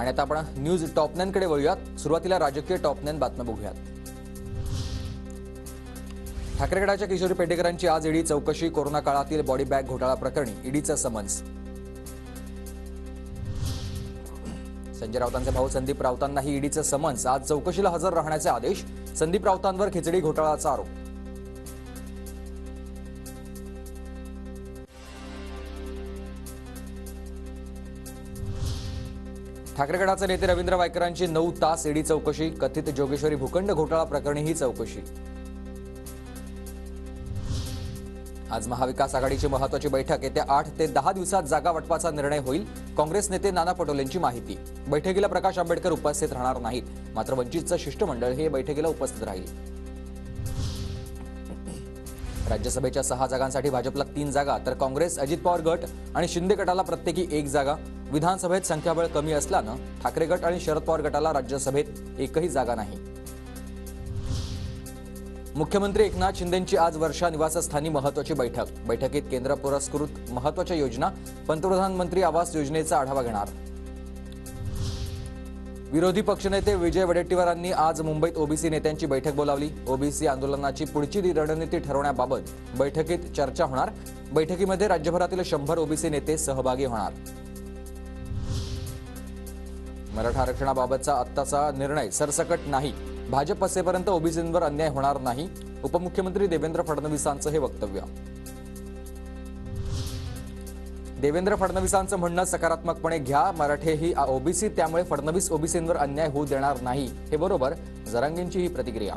आणि आता आपण न्यूज टॉप 9 कडे वळूयात। सुरुवातीला राजकीय टॉप 9 बातम्या बघूयात। ठाकरे गटाच्या किशोरी पेडणेकरांची आज ईडी चौकशी। कोरोना काळातील बॉडी बॅग घोटाळा प्रकरणी ईडीचं समन्स। संजय राऊतांचे भाऊ संदीप राऊतांनाही ईडीचं समन्स। आज चौकशीला हजर राहण्याचे आदेश। संदीप राऊतांवर खिचडी घोटाळ्याचा आरोप। ठाकरे गटाचे नेते रवींद्र वायकरांची 9 तास ईडी चौकशी। कथित जोगेश्वरी भूखंड घोटाळा प्रकरणी ही चौकशी। आज महाविकास आघाडीची महत्त्वाची बैठक। येत्या 8 ते 10 दिवसात जागा वाटपाचा निर्णय होईल। काँग्रेस नेते नाना पटोलेंची माहिती। बैठकीला प्रकाश आंबेडकर उपस्थित राहणार नाहीत, मात्र वंचितचं शिष्टमंडळ हे बैठकीला उपस्थित राहील। राज्यसभेच्या 6 जागांसाठी भाजपला 3 जागा, तर काँग्रेस, अजित पवार गट आणि शिंदे गटाला प्रत्येकी 1 जागा। विधानसभेत संख्याबळ कमी असल्यानं ठाकरे गट आणि शरद पवार गटाला राज्यसभेत एकही जागा नाही। मुख्यमंत्री एकनाथ शिंदेंची आज वर्षा निवासस्थानी महत्त्वाची बैठक। बैठकीत केंद्र पुरस्कृत महत्त्वाच्या योजना, पंतप्रधान मंत्री आवास योजनेचा आढावा घेणार। विरोधी पक्षनेते विजय वडेट्टीवारांनी आज मुंबईत ओबीसी नेत्यांची बैठक बोलावली। ओबीसी आंदोलनाची पुढची रणनीती ठरवण्याबाबत बैठकीत चर्चा होणार। बैठकीमध्ये राज्यभरातील 100 ओबीसी नेते सहभागी होणार। मराठा आरक्षणाबाबतचा आत्ताचा निर्णय सरसकट नाही। भाजप असेपर्यंत ओबीसींवर अन्याय होणार नाही। उपमुख्यमंत्री देवेंद्र फडणवीसांचं हे वक्तव्य। देवेंद्र फडणवीसांचं म्हणणं सकारात्मकपणे घ्या। मराठे ही ओबीसी, त्यामुळे फडणवीस ओबीसींवर अन्याय होऊ देणार नाही, हे बरोबर। जरांगेंची ही प्रतिक्रिया।